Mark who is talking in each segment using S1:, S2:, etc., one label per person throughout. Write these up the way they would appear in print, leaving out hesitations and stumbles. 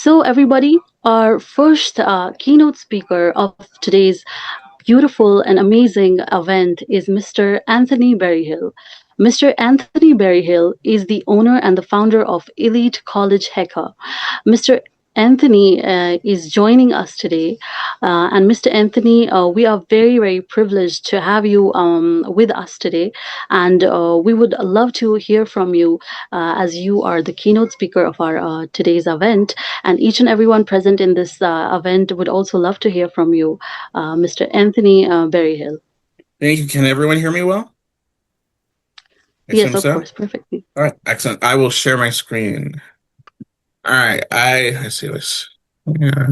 S1: So, everybody, our first keynote speaker of today's beautiful and amazing event is Mr. Anthony Berryhill. Mr. Anthony Berryhill is the owner and the founder of Elite College Hacker. Mr. Anthony is joining us today. And Mr. Anthony, we are very, very privileged to have you with us today. And we would love to hear from you as you are the keynote speaker of our today's event. And each and everyone present in this event would also love to hear from you, Mr. Anthony Berryhill.
S2: Thank you. Can everyone hear me well?
S1: Yes, of course, perfectly.
S2: All right, excellent. I will share my screen. All right, I see this. Yeah.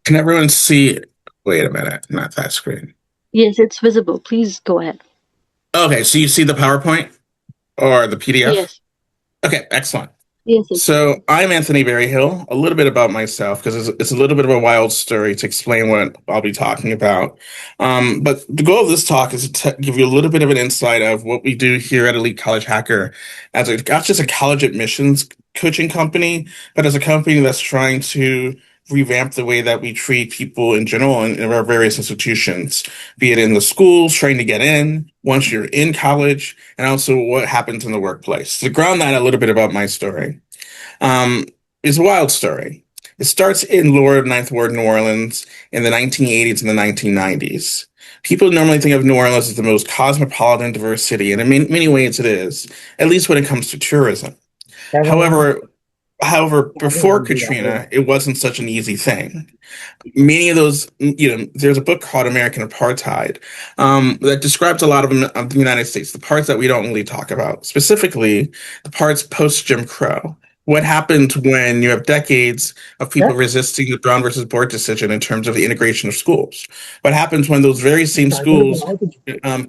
S2: Can everyone see? Wait a minute, not that screen.
S1: Yes, it's visible. Please go ahead.
S2: Okay, so you see the PowerPoint or the PDF?
S1: Yes.
S2: Okay, excellent.
S1: Yes.
S2: So I'm Anthony Berryhill. A little bit about myself, because it's a little bit of a wild story to explain what I'll be talking about. But the goal of this talk is to give you a little bit of an insight of what we do here at Elite College Hacker as not just a college admissions coaching company, but as a company that's trying to revamp the way that we treat people in general in our various institutions, be it in the schools, trying to get in, once you're in college, and also what happens in the workplace. To ground that a little bit about my story, is a wild story. It starts in Lower Ninth Ward, New Orleans in the 1980s and the 1990s. People normally think of New Orleans as the most cosmopolitan, diverse city, and in many ways it is, at least when it comes to tourism. However, before Katrina, it wasn't such an easy thing. Many of those, there's a book called American Apartheid that describes a lot of the United States, the parts that we don't really talk about, specifically the parts post Jim Crow. What happened when you have decades of people resisting the Brown versus Board decision in terms of the integration of schools? What happens when those very same schools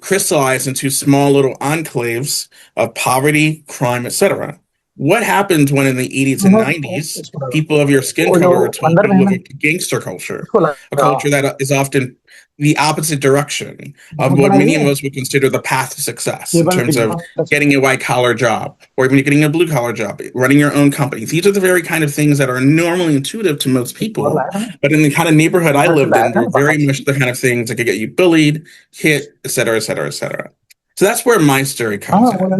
S2: crystallize into small little enclaves of poverty, crime, etc.? What happens when in the 80s and 90s, people of your skin color are told to live a gangster culture, a culture that is often the opposite direction of what many of us would consider the path to success in terms of getting a white-collar job or even getting a blue-collar job, running your own company. These are the very kind of things that are normally intuitive to most people, but in the kind of neighborhood I lived in, they're very much the kind of things that could get you bullied, hit, et cetera, et cetera, et cetera. So that's where my story comes in. I don't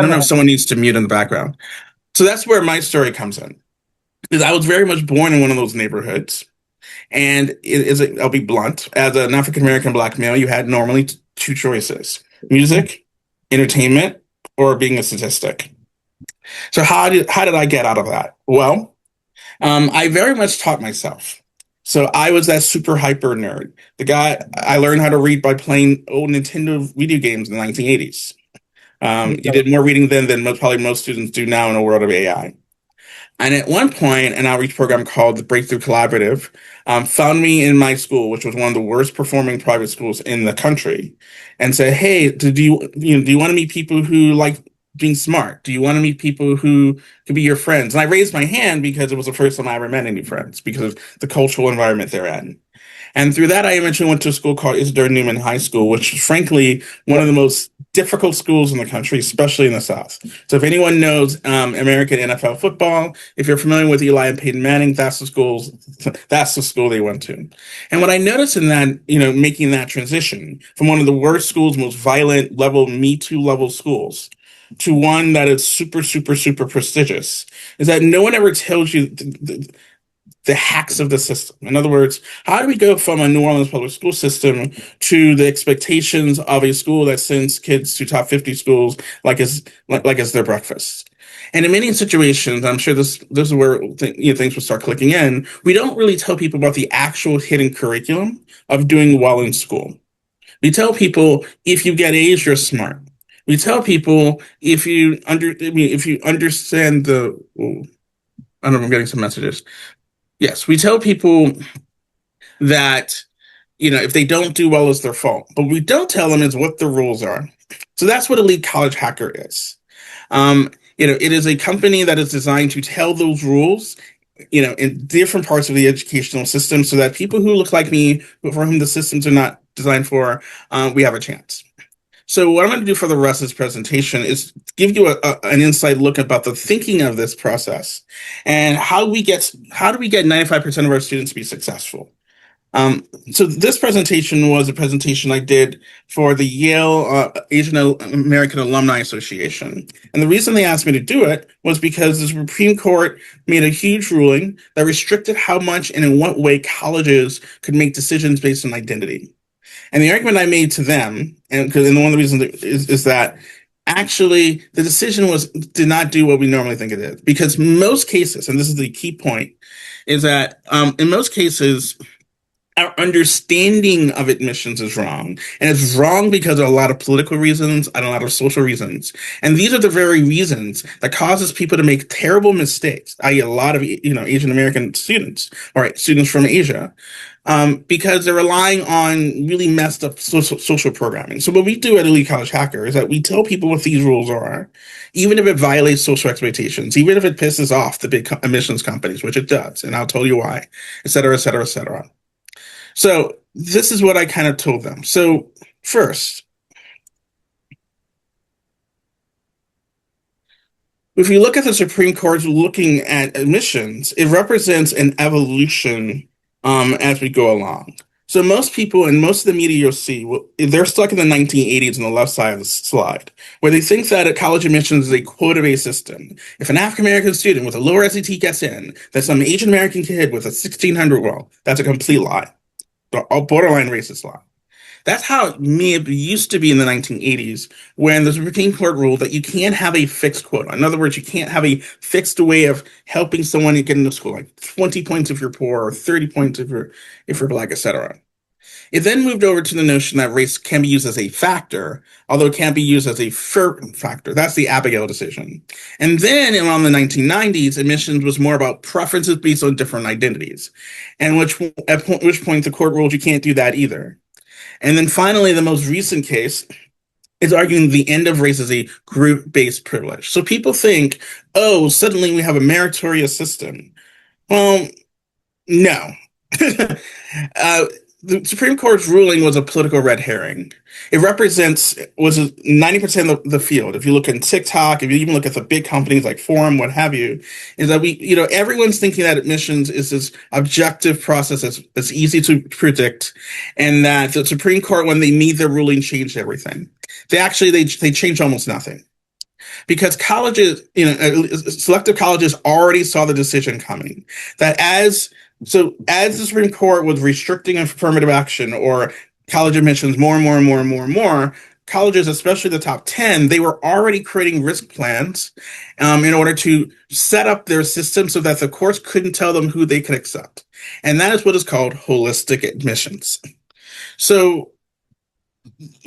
S2: know if someone needs to mute in the background. So that's where my story comes in. Because I was very much born in one of those neighborhoods. And I'll be blunt, as an African-American Black male, you had normally two choices: music, entertainment, or being a statistic. So how did I get out of that? Well, I very much taught myself. So I was that super hyper nerd. I learned how to read by playing old Nintendo video games in the 1980s. You did more reading then than probably most students do now in a world of AI. And at one point, an outreach program called the Breakthrough Collaborative found me in my school, which was one of the worst performing private schools in the country, and said, "Hey, do you want to meet people who like being smart? Do you want to meet people who could be your friends?" And I raised my hand because it was the first time I ever met any friends because of the cultural environment they're in. And through that, I eventually went to a school called Isidore Newman High School, which is frankly one of the most difficult schools in the country, especially in the South. So if anyone knows American NFL football, if you're familiar with Eli and Peyton Manning, that's the school they went to. And what I noticed in that, making that transition from one of the worst schools, most violent level, Me Too level schools, to one that is super, super, super prestigious, is that no one ever tells you the hacks of the system. In other words, how do we go from a New Orleans public school system to the expectations of a school that sends kids to top 50 schools like it's their breakfast? And in many situations, I'm sure this is where things will start clicking in. We don't really tell people about the actual hidden curriculum of doing well in school. We tell people if you get A's, you're smart. We tell people if you understand the. I don't know. I'm getting some messages. Yes, we tell people that, if they don't do well, it's their fault. But what we don't tell them is what the rules are. So that's what Elite College Hacker is. It is a company that is designed to tell those rules, in different parts of the educational system so that people who look like me, for whom the systems are not designed for, we have a chance. So what I'm going to do for the rest of this presentation is give you an inside look about the thinking of this process and how do we get 95% of our students to be successful. So this presentation was a presentation I did for the Yale Asian American Alumni Association. And the reason they asked me to do it was because the Supreme Court made a huge ruling that restricted how much and in what way colleges could make decisions based on identity. And the argument I made to them, and one of the reasons is that actually the decision did not do what we normally think it is. Because most cases, and this is the key point, is that in most cases, our understanding of admissions is wrong. And it's wrong because of a lot of political reasons and a lot of social reasons. And these are the very reasons that causes people to make terrible mistakes, i.e. a lot of Asian American students, or students from Asia, because they're relying on really messed up social programming. So what we do at Elite College Hacker is that we tell people what these rules are, even if it violates social expectations, even if it pisses off the big admissions companies, which it does, and I'll tell you why, et cetera, et cetera, et cetera. So this is what I kind of told them. So first, if you look at the Supreme Court looking at admissions, it represents an evolution as we go along. So most people and most of the media you'll see, they're stuck in the 1980s on the left side of the slide, where they think that college admissions is a quota-based system. If an African-American student with a lower SAT gets in, that some Asian American kid with a 1600, well, that's a complete lie. A borderline racist lie. That's how it may have used to be in the 1980s, when the Supreme Court ruled that you can't have a fixed quota. In other words, you can't have a fixed way of helping someone get into school, like 20 points if you're poor, or 30 points if you're black, etc. It then moved over to the notion that race can be used as a factor, although it can't be used as a factor. That's the Abigail decision. And then around the 1990s, admissions was more about preferences based on different identities, and at which point the court ruled you can't do that either. And then finally, the most recent case is arguing the end of race as a group-based privilege. So people think, oh, suddenly we have a meritorious system. Well, no. The Supreme Court's ruling was a political red herring. It was 90% of the field. If you look at TikTok, if you even look at the big companies like Forum, what have you, is that everyone's thinking that admissions is this objective process that's easy to predict, and that the Supreme Court, when they made their ruling, changed everything. They changed almost nothing. Because colleges, selective colleges already saw the decision coming. As the Supreme Court was restricting affirmative action or college admissions more and more and more and more and more, colleges, especially the top 10, they were already creating risk plans in order to set up their system so that the courts couldn't tell them who they could accept. And that is what is called holistic admissions. So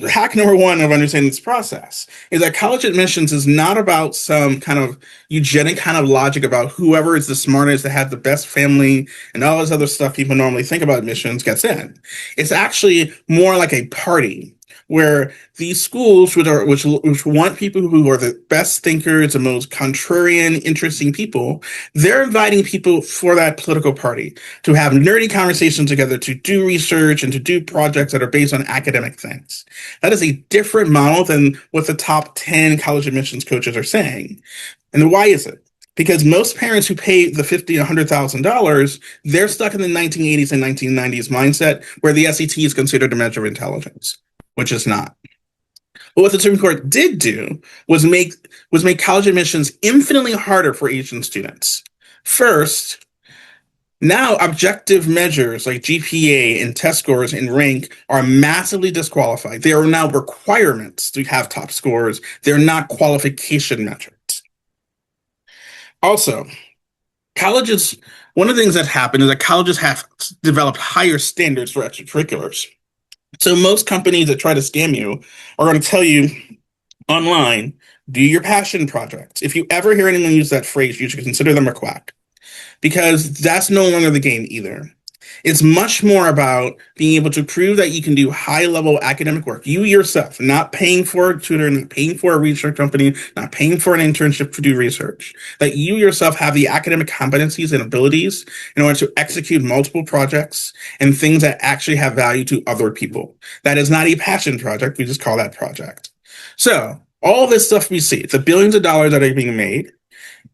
S2: hack number one of understanding this process is that college admissions is not about some kind of eugenic kind of logic about whoever is the smartest, that has the best family, and all this other stuff people normally think about admissions gets in. It's actually more like a party where these schools, which want people who are the best thinkers, the most contrarian, interesting people, they're inviting people for that political party to have nerdy conversations together, to do research and to do projects that are based on academic things. That is a different model than what the top 10 college admissions coaches are saying. And why is it? Because most parents who pay the $50,000, $100,000, they're stuck in the 1980s and 1990s mindset where the SAT is considered a measure of intelligence, which is not. But what the Supreme Court did do was make college admissions infinitely harder for Asian students. First, now objective measures like GPA and test scores and rank are massively disqualified. They are now requirements to have top scores. They're not qualification metrics. Also, colleges, one of the things that happened is that colleges have developed higher standards for extracurriculars. So most companies that try to scam you are going to tell you online, do your passion projects. If you ever hear anyone use that phrase, you should consider them a quack, because that's no longer the game either. It's much more about being able to prove that you can do high-level academic work. You yourself, not paying for a tutor, not paying for a research company, not paying for an internship to do research. That you yourself have the academic competencies and abilities in order to execute multiple projects and things that actually have value to other people. That is not a passion project. We just call that project. So all this stuff we see, the billions of dollars that are being made,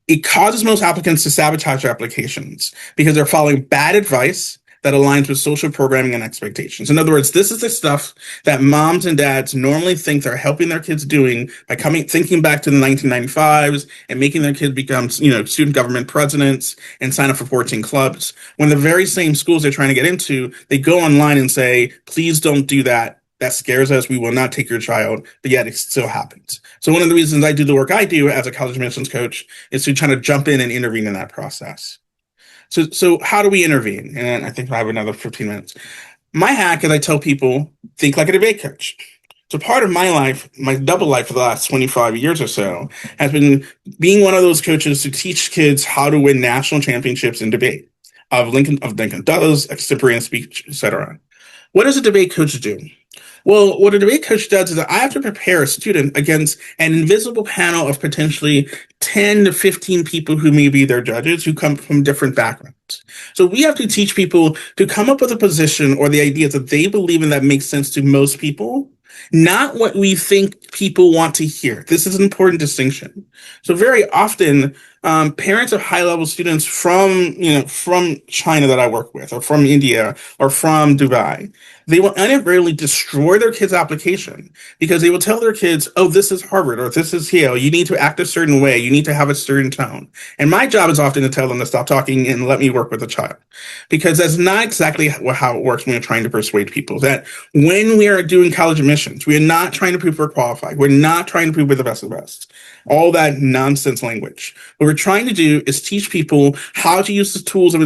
S2: it causes most applicants to sabotage their applications because they're following bad advice that aligns with social programming and expectations. In other words, this is the stuff that moms and dads normally think they're helping their kids doing by thinking back to the 1995s and making their kids become, student government presidents and sign up for 14 clubs. When the very same schools they're trying to get into, they go online and say, please don't do that. That scares us. We will not take your child, but yet it still happens. So one of the reasons I do the work I do as a college admissions coach is to try to jump in and intervene in that process. So how do we intervene? And I think I have another 15 minutes. My hack is I tell people, think like a debate coach. So part of my life, my double life for the last 25 years or so, has been being one of those coaches to teach kids how to win national championships in debate of Lincoln Douglas, extemporaneous speech, etc. What does a debate coach do? Well, what a debate coach does is that I have to prepare a student against an invisible panel of potentially 10 to 15 people who may be their judges who come from different backgrounds. So we have to teach people to come up with a position or the ideas that they believe in that makes sense to most people, not what we think people want to hear. This is an important distinction. So very often, parents of high-level students from China that I work with, or from India, or from Dubai, they will inadvertently destroy their kids' application because they will tell their kids, oh, this is Harvard or this is Yale. You need to act a certain way. You need to have a certain tone. And my job is often to tell them to stop talking and let me work with the child, because that's not exactly how it works when we're trying to persuade people. That when we are doing college admissions, we are not trying to prove we're qualified. We're not trying to prove we're the best of the best. All that nonsense language. What we're trying to do is teach people how to use the tools of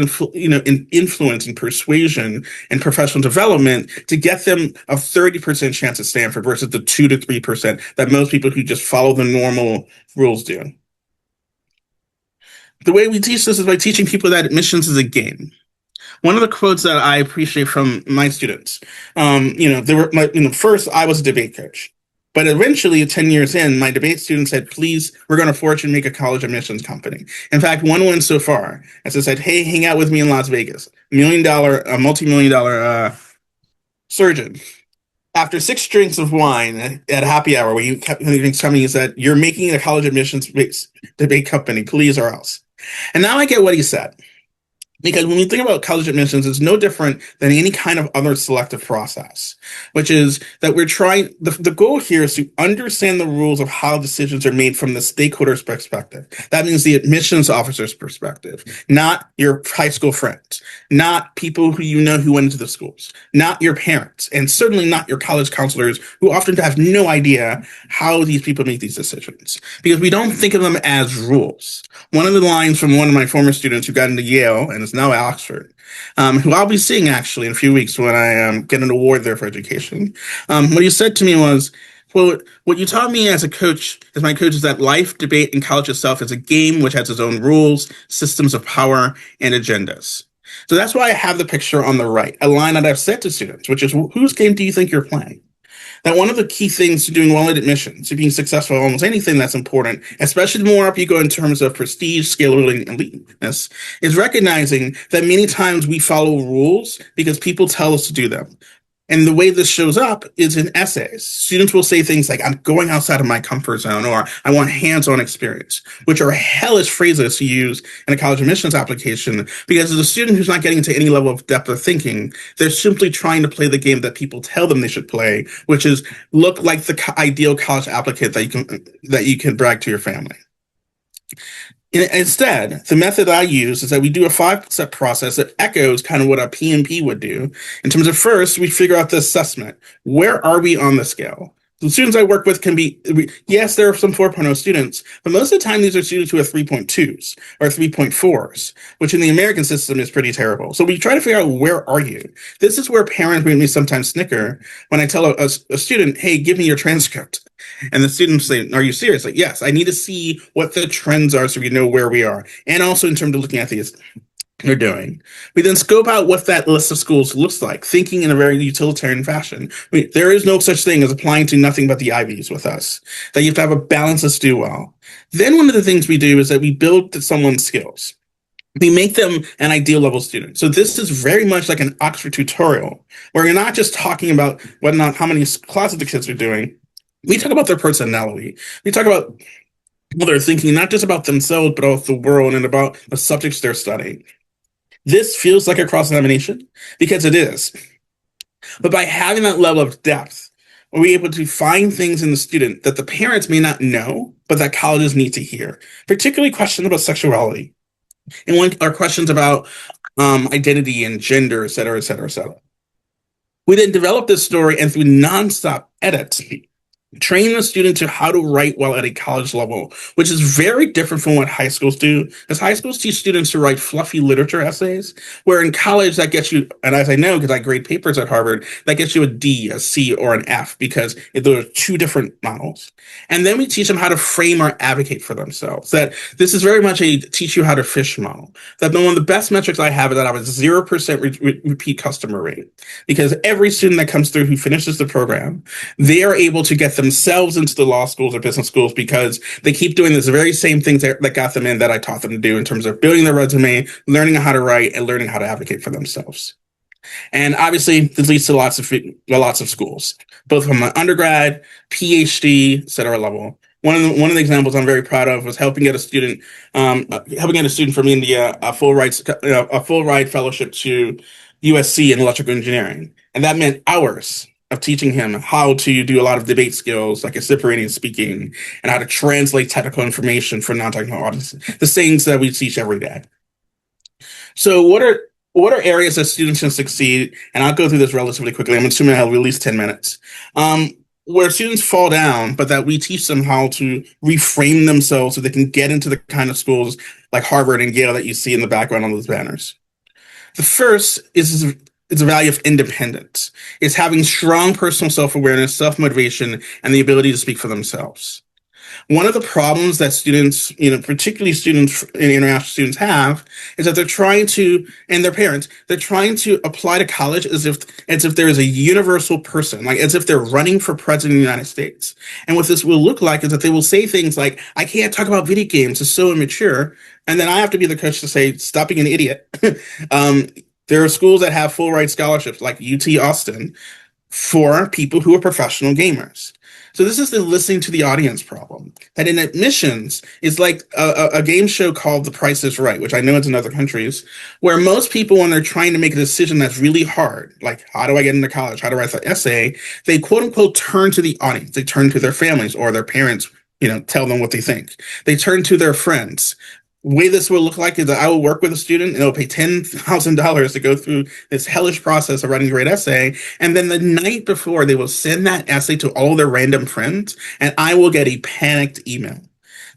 S2: influence and persuasion and professional development to get them a 30% chance at Stanford versus the 2 to 3% that most people who just follow the normal rules do. The way we teach this is by teaching people that admissions is a game. One of the quotes that I appreciate from my students, first I was a debate coach. But eventually, 10 years in, my debate student said, please, we're going to forge and make a college admissions company. In fact, one went so far as I said, hey, hang out with me in Las Vegas. Multi-million-dollar surgeon. After 6 drinks of wine at happy hour, where he telling me, he said, you're making a college admissions debate company, please or else. And now I get what he said. Because when we think about college admissions, it's no different than any kind of other selective process, which is that we're trying, the goal here is to understand the rules of how decisions are made from the stakeholder's perspective. That means the admissions officer's perspective, not your high school friends, not people who who went into the schools, not your parents, and certainly not your college counselors who often have no idea how these people make these decisions, because we don't think of them as rules. One of the lines from one of my former students who got into Yale and is now at Oxford, who I'll be seeing actually in a few weeks when I get an award there for education. What he said to me was, well, what you taught me as my coach, is that life, debate, and college itself is a game which has its own rules, systems of power, and agendas. So that's why I have the picture on the right, a line that I've said to students, which is, whose game do you think you're playing? That one of the key things to doing well at admissions, to being successful at almost anything that's important, especially the more up you go in terms of prestige, scalability, and eliteness, is recognizing that many times we follow rules because people tell us to do them. And the way this shows up is in essays. Students will say things like, I'm going outside of my comfort zone, or I want hands-on experience, which are hellish phrases to use in a college admissions application, because as a student who's not getting into any level of depth of thinking, they're simply trying to play the game that people tell them they should play, which is look like the ideal college applicant that you can brag to your family. Instead, the method I use is that we do a 5-step process that echoes kind of what a PMP would do. In terms of, first, we figure out the assessment. Where are we on the scale? The students I work with can be, yes, there are some 4.0 students, but most of the time these are students who are 3.2s or 3.4s, which in the American system is pretty terrible. So we try to figure out, where are you? This is where parents make me sometimes snicker when I tell a student, hey, give me your transcript. And the students say, are you serious? Like, yes, I need to see what the trends are so we know where we are. And also in terms of looking at these they're doing. We then scope out what that list of schools looks like, thinking in a very utilitarian fashion. There is no such thing as applying to nothing but the Ivies with us, that you have to have a balance to do well. Then one of the things we do is that we build someone's skills. We make them an ideal level student. So this is very much like an Oxford tutorial, where you're not just talking about how many classes the kids are doing, We talk about their personality. We talk about what they're thinking, not just about themselves, but about the world and about the subjects they're studying. This feels like a cross examination because it is. But by having that level of depth, we're able to find things in the student that the parents may not know, but that colleges need to hear, particularly questions about sexuality and when are questions about identity and gender, et cetera, et cetera, et cetera. We then develop this story and through nonstop edits, train the student to how to write while at a college level, which is very different from what high schools do. Because high schools teach students to write fluffy literature essays, where in college that gets you, and as I know because I grade papers at Harvard, that gets you a D, a C, or an F because those are two different models. And then we teach them how to frame or advocate for themselves. That this is very much a teach you how to fish model. That one of the best metrics I have is that I have a 0% repeat customer rate because every student that comes through who finishes the program, they are able to get themselves into the law schools or business schools because they keep doing this very same things that got them in that I taught them to do in terms of building their resume, learning how to write, and learning how to advocate for themselves. And obviously, this leads to lots of schools, both from an undergrad, PhD, et cetera level. One of the examples I'm very proud of was helping get a student from India a full ride fellowship to USC in electrical engineering, and that meant hours of teaching him how to do a lot of debate skills like reciprocating speaking and how to translate technical information for non-technical audiences, the things that we teach every day. So what are areas that students can succeed? And I'll go through this relatively quickly. I'm assuming I have at least 10 minutes. Where students fall down, but that we teach them how to reframe themselves so they can get into the kind of schools like Harvard and Yale that you see in the background on those banners. The first is the value of independence. It's having strong personal self-awareness, self-motivation, and the ability to speak for themselves. One of the problems that students, particularly students and international students have is that they're trying to, and their parents, they're trying to apply to college as if there is a universal person, like as if they're running for president of the United States. And what this will look like is that they will say things like, I can't talk about video games, it's so immature. And then I have to be the coach to say, stop being an idiot. There are schools that have full ride scholarships like UT Austin for people who are professional gamers. So this is the listening to the audience problem. That in admissions is like a game show called The Price is Right, which I know it's in other countries, where most people, when they're trying to make a decision that's really hard, like how do I get into college, how to write the essay, they quote unquote turn to the audience. They turn to their families or their parents, tell them what they think. They turn to their friends. Way this will look like is that I will work with a student and they'll pay $10,000 to go through this hellish process of writing a great essay. And then the night before, they will send that essay to all their random friends, and I will get a panicked email.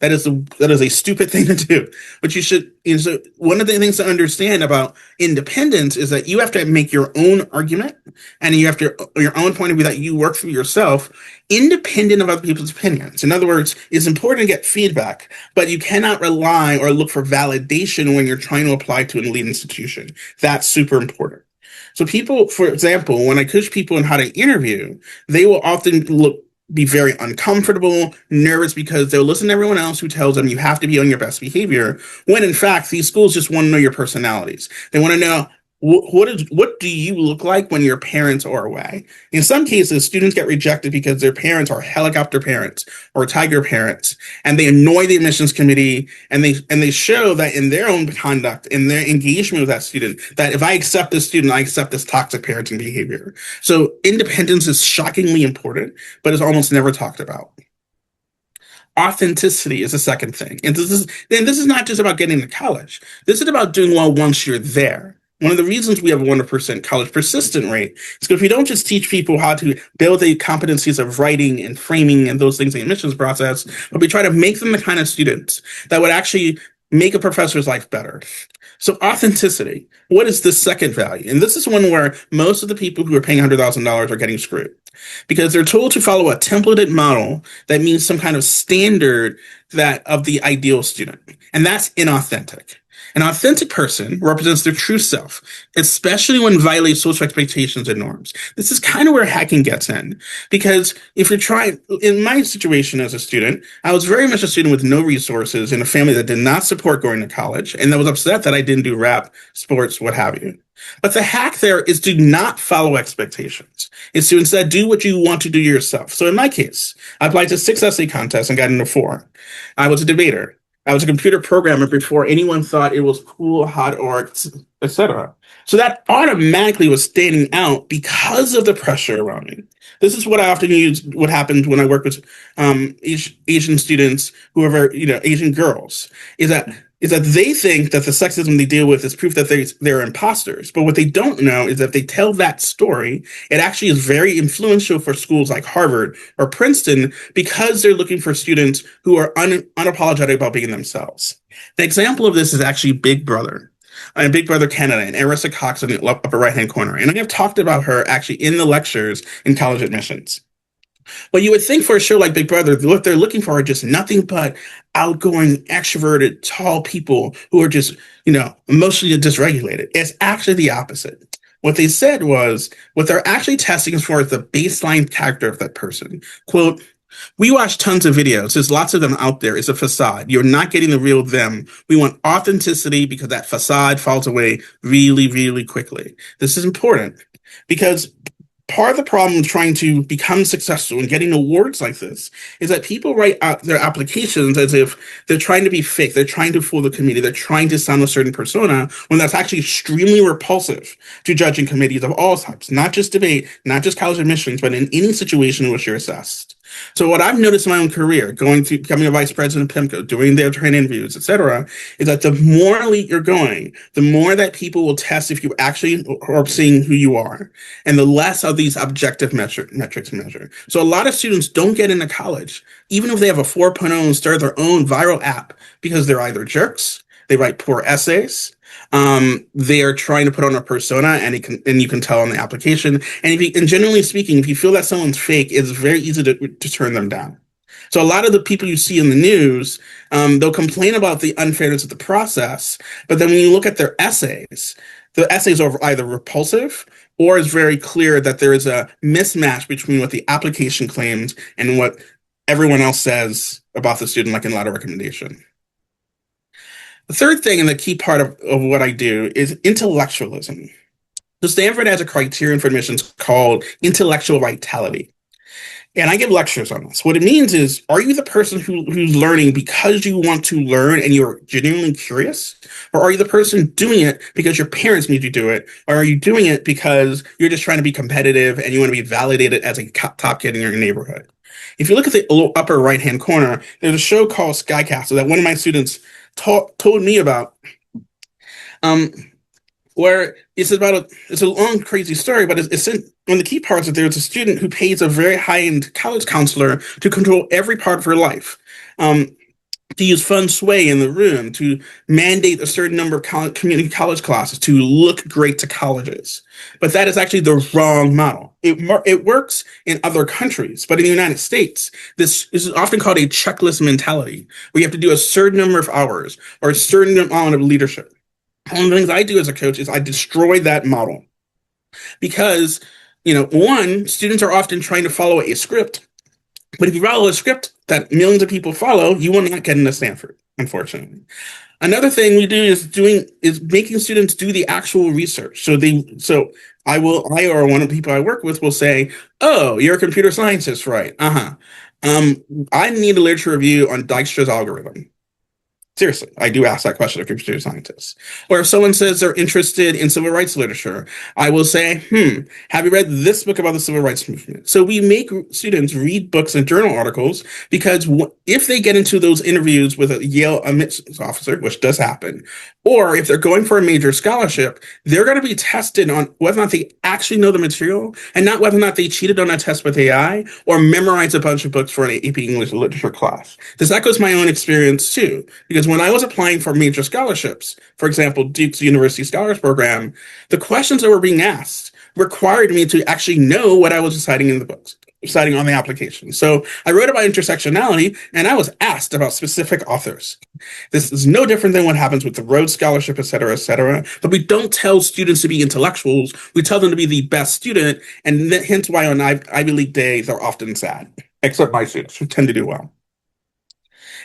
S2: That is a stupid thing to do. But you should, so one of the things to understand about independence is that you have to make your own argument and you have to, your own point of view that you work through yourself, independent of other people's opinions. In other words, it's important to get feedback, but you cannot rely or look for validation when you're trying to apply to an elite institution. That's super important. So people, for example, when I coach people on how to interview, they will often be very uncomfortable, nervous because they'll listen to everyone else who tells them you have to be on your best behavior, when in fact, these schools just want to know your personalities. They want to know what do you look like when your parents are away? In some cases, students get rejected because their parents are helicopter parents or tiger parents, and they annoy the admissions committee, and they show that in their own conduct, in their engagement with that student, that if I accept this student, I accept this toxic parenting behavior. So independence is shockingly important, but it's almost never talked about. Authenticity is the second thing. And this is not just about getting to college. This is about doing well once you're there. One of the reasons we have a 100% college persistent rate is because we don't just teach people how to build the competencies of writing and framing and those things in the admissions process, but we try to make them the kind of students that would actually make a professor's life better. So authenticity, what is the second value? And this is one where most of the people who are paying $100,000 are getting screwed because they're told to follow a templated model that means some kind of standard that of the ideal student. And that's inauthentic. An authentic person represents their true self, especially when violating social expectations and norms. This is kind of where hacking gets in, because if you're trying, in my situation as a student, I was very much a student with no resources in a family that did not support going to college, and that was upset that I didn't do rap, sports, what have you. But the hack there is to not follow expectations. It's to instead do what you want to do yourself. So in my case, I applied to 6 essay contests and got into 4. I was a debater. I was a computer programmer before anyone thought it was cool, hot, or etc. So that automatically was standing out because of the pressure around me. This is what I often use. What happens when I work with Asian students who are very, Asian girls, is that they think that the sexism they deal with is proof that they're imposters. But what they don't know is that if they tell that story, it actually is very influential for schools like Harvard or Princeton because they're looking for students who are unapologetic about being themselves. The example of this is actually Big Brother. Big Brother Canada and Arissa Cox in the upper right-hand corner. And I have talked about her actually in the lectures in college admissions. But you would think for a show like Big Brother, what they're looking for are just nothing but outgoing, extroverted, tall people who are just, emotionally dysregulated. It's actually the opposite. What they said was, what they're actually testing is for the baseline character of that person. Quote, we watch tons of videos. There's lots of them out there. It's a facade. You're not getting the real them. We want authenticity because that facade falls away really, really quickly. This is important because part of the problem with trying to become successful and getting awards like this is that people write out their applications as if they're trying to be fake. They're trying to fool the committee. They're trying to sound a certain persona when that's actually extremely repulsive to judging committees of all types, not just debate, not just college admissions, but in any situation in which you're assessed. So what I've noticed in my own career, going through becoming a vice president of PIMCO, doing their training interviews, etc., is that the more elite you're going, the more that people will test if you actually are seeing who you are, and the less of these objective metrics measure. So a lot of students don't get into college, even if they have a 4.0 and start their own viral app, because they're either jerks, they write poor essays, they are trying to put on a persona, and you can tell on the application. And generally speaking, if you feel that someone's fake, it's very easy to turn them down. So a lot of the people you see in the news, they'll complain about the unfairness of the process, but then when you look at their essays, the essays are either repulsive or it's very clear that there is a mismatch between what the application claims and what everyone else says about the student, like in letter recommendation. The third thing and the key part of what I do is intellectualism. So Stanford has a criterion for admissions called intellectual vitality. And I give lectures on this. What it means is, are you the person who's learning because you want to learn and you're genuinely curious? Or are you the person doing it because your parents need you to do it? Or are you doing it because you're just trying to be competitive and you want to be validated as a top kid in your neighborhood? If you look at the upper right-hand corner, there's a show called Skycastle that one of my students told me about, where it's a long, crazy story, but it's one of the key parts that there's a student who pays a very high-end college counselor to control every part of her life, to use feng shui in the room, to mandate a certain number of community college classes, to look great to colleges. But that is actually the wrong model. It works in other countries, but in the United States, this is often called a checklist mentality, where you have to do a certain number of hours or a certain amount of leadership. One of the things I do as a coach is I destroy that model because, one, students are often trying to follow a script, but if you follow a script that millions of people follow, you will not get into Stanford, unfortunately. Another thing we do is making students do the actual research. So I or one of the people I work with will say, "Oh, you're a computer scientist, right? I need a literature review on Dijkstra's algorithm." Seriously, I do ask that question of computer scientists. Or if someone says they're interested in civil rights literature, I will say, have you read this book about the civil rights movement? So we make students read books and journal articles because if they get into those interviews with a Yale admissions officer, which does happen, or if they're going for a major scholarship, they're going to be tested on whether or not they actually know the material and not whether or not they cheated on a test with AI or memorized a bunch of books for an AAPI English literature class. This echoes my own experience too, because when I was applying for major scholarships, for example, Duke's University Scholars Program, the questions that were being asked required me to actually know what I was deciding in the books. citing on the application. So I wrote about intersectionality and I was asked about specific authors. This is no different than what happens with the Rhodes Scholarship, et cetera, et cetera. But we don't tell students to be intellectuals. We tell them to be the best student. And hence why on Ivy League day, they're often sad, except my students who tend to do well.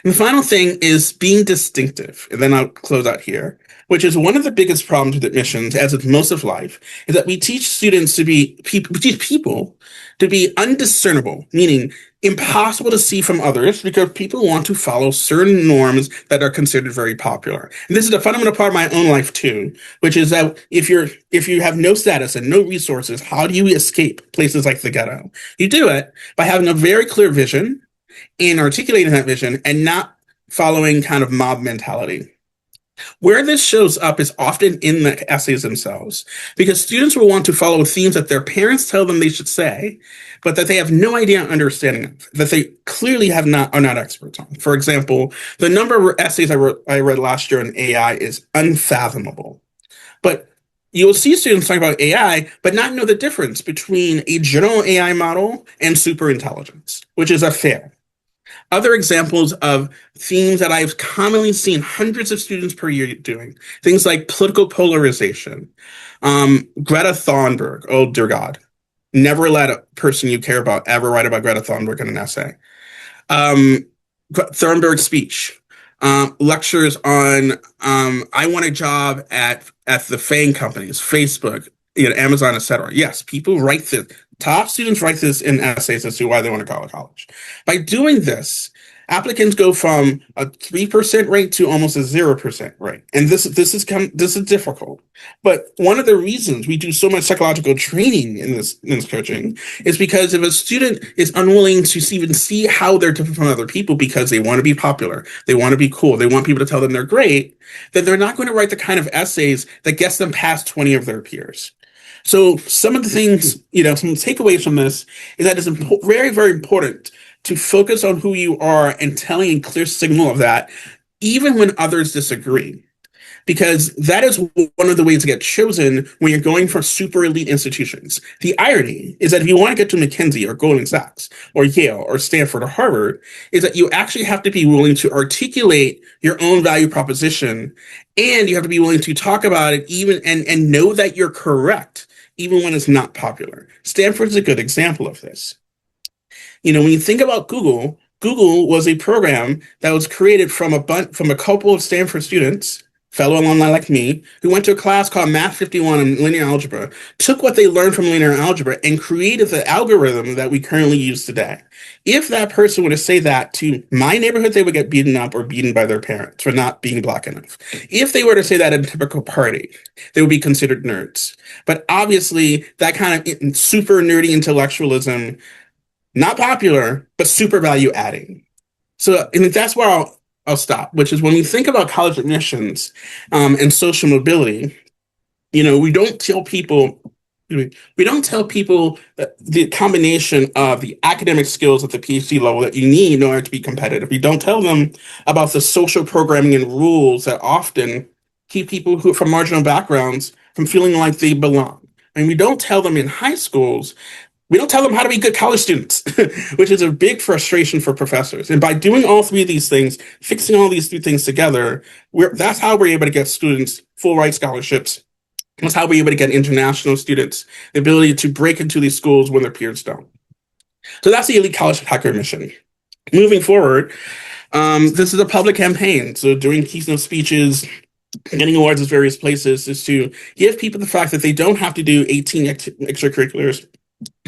S2: And the final thing is being distinctive. And then I'll close out here, which is one of the biggest problems with admissions, as with most of life, is that we teach students to be people, we teach people to be undiscernible, meaning impossible to see from others because people want to follow certain norms that are considered very popular. And this is a fundamental part of my own life too, which is that if you have no status and no resources, how do you escape places like the ghetto? You do it by having a very clear vision in articulating that vision and not following kind of mob mentality. Where this shows up is often in the essays themselves, because students will want to follow themes that their parents tell them they should say, but that they have no idea understanding of, that they clearly have not are not experts on. For example, the number of essays I read last year on AI is unfathomable. But you will see students talk about AI, but not know the difference between a general AI model and super intelligence, which is a fair. Other examples of themes that I've commonly seen hundreds of students per year doing, things like political polarization, Greta Thunberg, oh dear God, never let a person you care about ever write about Greta Thunberg in an essay. Um, Thunberg speech, lectures on I want a job at the FANG companies, Facebook, Amazon, etc. Yes, people write this. Top students write this in essays as to why they want to go to college. By doing this, applicants go from a 3% rate to almost a 0% rate, and this is difficult. But one of the reasons we do so much psychological training in this coaching is because if a student is unwilling to even see how they're different from other people because they want to be popular, they want to be cool, they want people to tell them they're great, then they're not going to write the kind of essays that gets them past 20 of their peers. So some of the things, some takeaways from this is that it's very, very important to focus on who you are and telling a clear signal of that, even when others disagree, because that is one of the ways to get chosen when you're going for super elite institutions. The irony is that if you want to get to McKinsey or Goldman Sachs or Yale or Stanford or Harvard, is that you actually have to be willing to articulate your own value proposition, and you have to be willing to talk about it even and know that you're correct even when it's not popular. Stanford's a good example of this. When you think about Google, Google was a program that was created from a couple of Stanford students, fellow alumni like me, who went to a class called Math 51 in linear algebra, took what they learned from linear algebra and created the algorithm that we currently use today. If that person were to say that to my neighborhood, they would get beaten up or beaten by their parents for not being black enough. If they were to say that in a typical party, they would be considered nerds. But obviously, that kind of super nerdy intellectualism, not popular, but super value adding. So, and that's where I'll stop, which is when we think about college admissions and social mobility, we don't tell people that the combination of the academic skills at the PhD level that you need in order to be competitive. We don't tell them about the social programming and rules that often keep people who from marginal backgrounds from feeling like they belong. And we don't tell them in high schools, we don't tell them how to be good college students, which is a big frustration for professors. And by doing all three of these things, fixing all these three things together, that's how we're able to get students full ride scholarships. That's how we're able to get international students the ability to break into these schools when their peers don't. So that's the Elite College Hacker Mission. Moving forward, this is a public campaign. So doing keynote speeches, getting awards at various places is to give people the fact that they don't have to do 18 extracurriculars.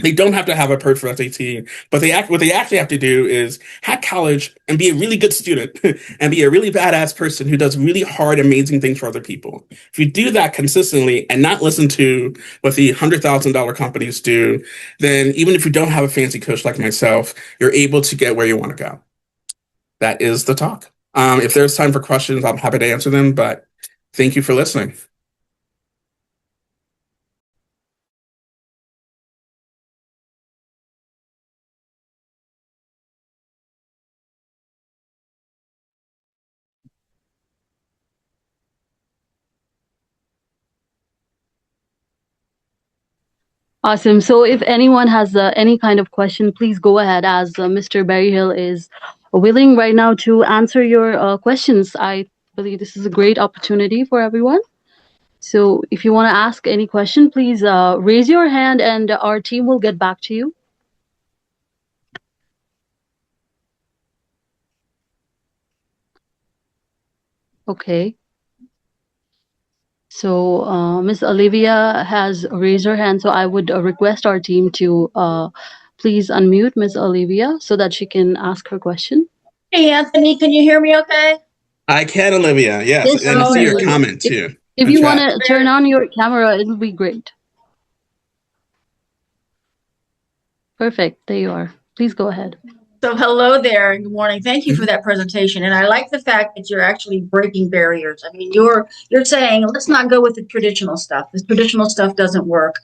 S2: They don't have to have a perfect SAT, but what they actually have to do is hack college and be a really good student and be a really badass person who does really hard, amazing things for other people. If you do that consistently and not listen to what the $100,000 companies do, then even if you don't have a fancy coach like myself, you're able to get where you want to go. That is the talk. If there's time for questions, I'm happy to answer them, but thank you for listening.
S1: Awesome. So if anyone has any kind of question, please go ahead, as Mr. Berryhill is willing right now to answer your questions. I believe this is a great opportunity for everyone. So if you want to ask any question, please raise your hand and our team will get back to you. Okay. So Miss Olivia has raised her hand, so I would request our team to please unmute Miss Olivia so that she can ask her question.
S3: Hey, Anthony, can you hear me okay?
S2: I can, Olivia. Yes,
S1: Yes,
S2: and I
S1: we
S2: see
S1: can
S2: your
S1: hear you.
S2: comment too
S1: If
S2: in
S1: you want
S2: chat.
S1: to turn on your camera, it would be great. Perfect. There you are. Please go ahead.
S3: So hello there and good morning. Thank you for that presentation. And I like the fact that you're actually breaking barriers. I mean, you're saying let's not go with the traditional stuff. The traditional stuff doesn't work.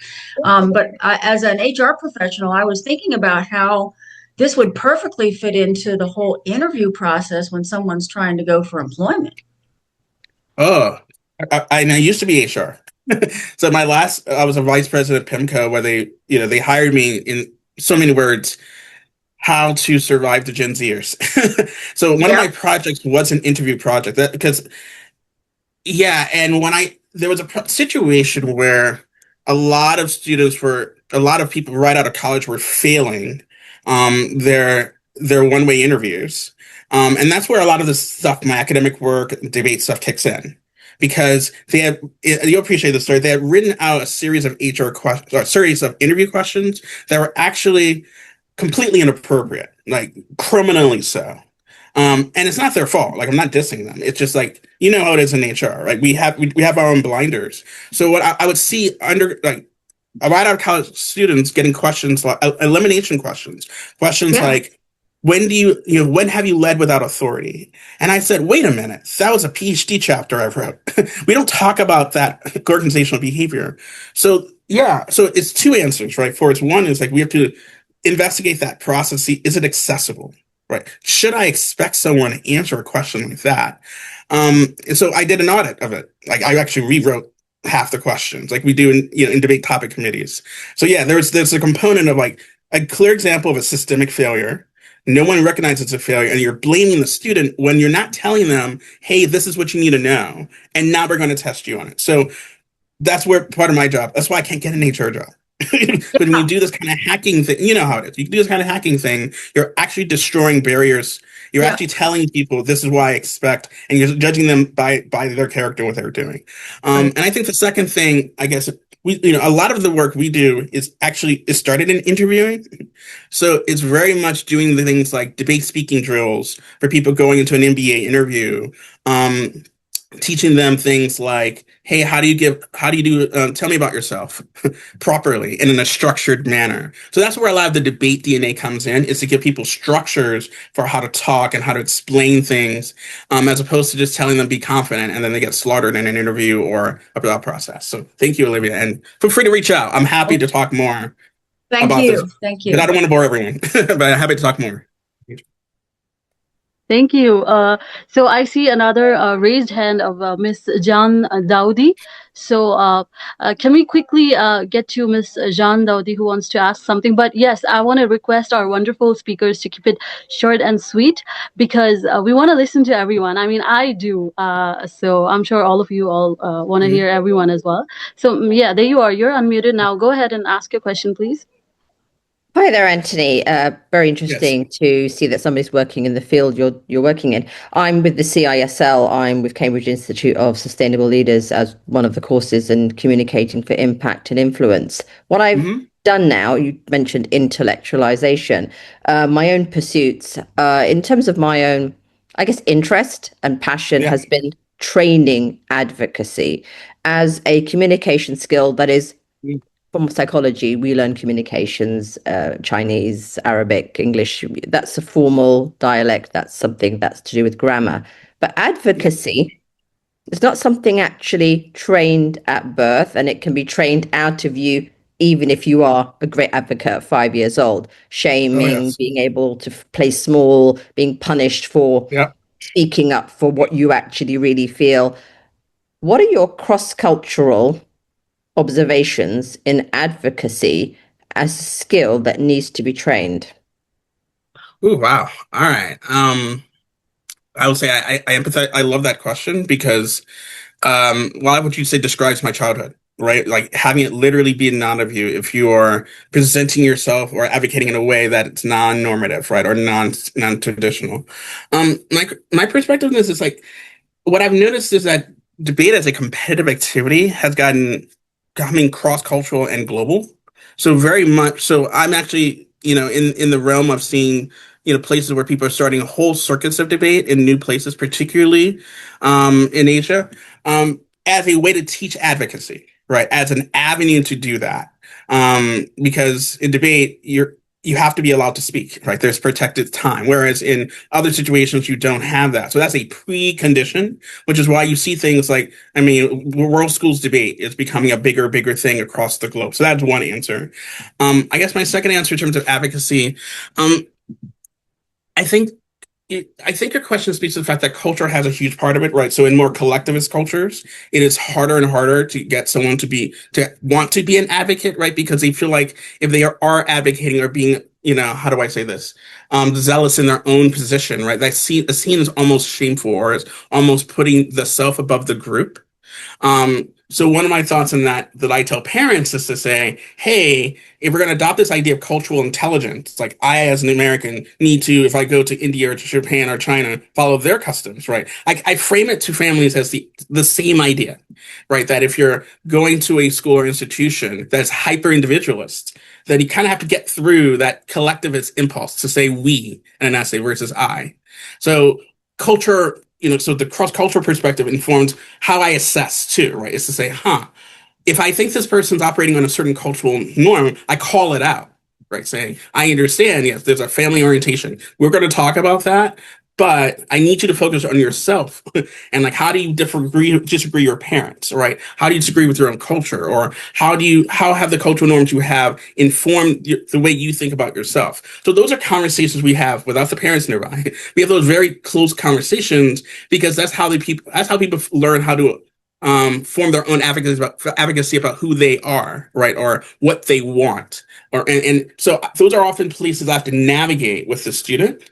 S3: But as an HR professional, I was thinking about how this would perfectly fit into the whole interview process when someone's trying to go for employment.
S2: Oh, I used to be HR. So I was a vice president at PIMCO, where they hired me in so many words, how to survive the Gen Zers. So one of my projects was an interview project because and there was a situation where a lot of people right out of college were failing their one-way interviews. And that's where a lot of this stuff, my academic work, debate stuff kicks in. Because you'll appreciate the story. They had written out a series of a series of interview questions that were actually completely inappropriate, like criminally so. And it's not their fault. Like, I'm not dissing them. It's just like, you know how it is in HR, right? We have our own blinders. So what I would see right out of college students getting questions like elimination questions like, when have you led without authority? And I said, wait a minute, that was a PhD chapter I wrote. We don't talk about that organizational behavior. So so it's two answers, right? For it's one is like, we have to investigate that process. See, is it accessible? Right. Should I expect someone to answer a question like that? And so I did an audit of it. Like, I actually rewrote half the questions, like we do in debate topic committees. So there's a component of like a clear example of a systemic failure. No one recognizes it's a failure, and you're blaming the student when you're not telling them, hey, this is what you need to know, and now we're going to test you on it. So that's where part of my job. That's why I can't get an HR job. But when you do this kind of hacking thing, you know how it is. You do this kind of hacking thing, you're actually destroying barriers. You're actually telling people this is what I expect, and you're judging them by their character, what they're doing. And I think the second thing, I guess, a lot of the work we do is started in interviewing. So it's very much doing the things like debate speaking drills for people going into an MBA interview. Teaching them things like, hey, tell me about yourself properly and in a structured manner. So that's where a lot of the debate DNA comes in, is to give people structures for how to talk and how to explain things, as opposed to just telling them be confident and then they get slaughtered in an interview or a process. So thank you, Olivia, and feel free to reach out. I'm happy to talk more about this.
S3: Thank you.
S2: But I don't want to bore everyone, but I'm happy to talk more.
S1: Thank you. So I see another raised hand of Miss Jan Daudi. So can we quickly get to Miss Jan Daudi, who wants to ask something? But yes, I want to request our wonderful speakers to keep it short and sweet, because we want to listen to everyone. I mean, I do. So I'm sure all of you all want to hear everyone as well. So yeah, there you are. You're unmuted now. Go ahead and ask your question, please.
S4: Hi there, Anthony. Very interesting to see that somebody's working in the field you're working in. I'm with the CISL. I'm with Cambridge Institute of Sustainable Leaders as one of the courses in communicating for impact and influence. What I've done now, you mentioned intellectualization. My own pursuits, in terms of my own, I guess, interest and passion, has been training advocacy as a communication skill that is, from psychology, we learn communications, Chinese, Arabic, English. That's a formal dialect. That's something that's to do with grammar. But advocacy is not something actually trained at birth, and it can be trained out of you, even if you are a great advocate at 5 years old. Shaming, being able to play small, being punished for speaking up for what you actually really feel. What are your cross-cultural observations in advocacy as a skill that needs to be trained?
S2: Ooh, wow. All right. I would say I empathize. I love that question because a lot of what you say describes my childhood, right? Like having it literally be a none of you if you are presenting yourself or advocating in a way that it's non-normative, right, or non-traditional. My perspective on this is like what I've noticed is that debate as a competitive activity has becoming cross-cultural and global. So very much so I'm actually, in the realm of seeing, places where people are starting whole circuits of debate in new places, particularly in Asia, as a way to teach advocacy, right? As an avenue to do that. Because in debate, you have to be allowed to speak, right? There's protected time. Whereas in other situations, you don't have that. So that's a precondition, which is why you see things like, I mean, World Schools debate is becoming a bigger thing across the globe. So that's one answer. I guess my second answer in terms of advocacy, um, I think I think your question speaks to the fact that culture has a huge part of it, right? So in more collectivist cultures, it is harder and harder to get someone to want to be an advocate, right? Because they feel like if they are advocating or being, how do I say this? Zealous in their own position, right? A scene is almost shameful or is almost putting the self above the group. So one of my thoughts on that I tell parents is to say, hey, if we're going to adopt this idea of cultural intelligence, like I as an American need to, if I go to India or to Japan or China, follow their customs, right? I frame it to families as the same idea, right? That if you're going to a school or institution that's hyper individualist, then you kind of have to get through that collectivist impulse to say we and not say versus I. So culture, so the cross-cultural perspective informs how I assess too, right? Is to say, if I think this person's operating on a certain cultural norm, I call it out, right? Saying, I understand, yes, there's a family orientation. We're going to talk about that, but I need you to focus on yourself. And like, how do you disagree your parents, right? How do you disagree with your own culture? Or how have the cultural norms you have informed the way you think about yourself? So those are conversations we have without the parents nearby. We have those very close conversations because that's how people learn how to form their own advocacy about who they are, right, or what they want, and so those are often places I have to navigate with the student,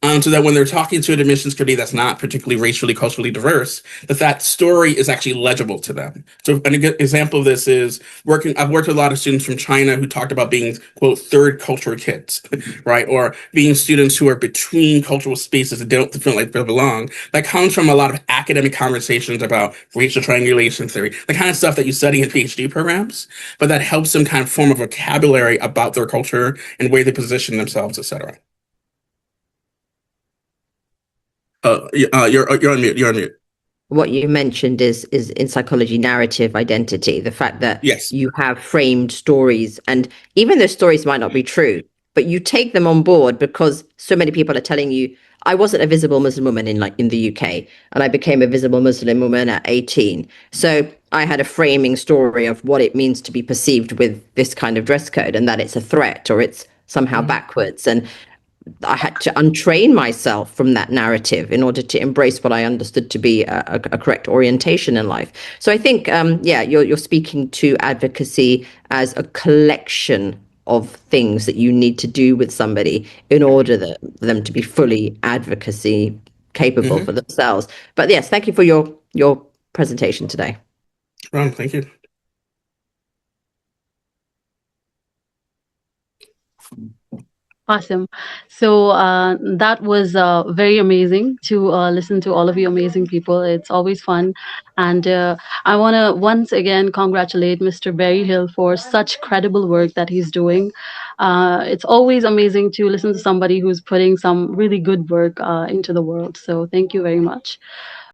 S2: so that when they're talking to an admissions committee that's not particularly racially, culturally diverse, that story is actually legible to them. So an example of this is I've worked with a lot of students from China who talked about being, quote, third culture kids, right? Or being students who are between cultural spaces and don't feel like they belong. That comes from a lot of academic conversations about racial triangulation theory, the kind of stuff that you study in PhD programs, but that helps them kind of form a vocabulary about their culture and where they position themselves, etc. You're on mute. You're on mute.
S4: What you mentioned is in psychology narrative identity, the fact that
S2: Yes.
S4: you have framed stories, and even those stories might not be true, but you take them on board because so many people are telling you, I wasn't a visible Muslim woman in the UK, and I became a visible Muslim woman at 18. So I had a framing story of what it means to be perceived with this kind of dress code, and that it's a threat or it's somehow backwards. And I had to untrain myself from that narrative in order to embrace what I understood to be a correct orientation in life. So I think, you're speaking to advocacy as a collection of things that you need to do with somebody in order for them to be fully advocacy capable for themselves. But yes, thank you for your presentation today.
S2: Thank you.
S1: Awesome. So that was very amazing to listen to all of you amazing people. It's always fun. And I want to once again congratulate Mr. Berryhill for such credible work that he's doing. It's always amazing to listen to somebody who's putting some really good work into the world. So thank you very much.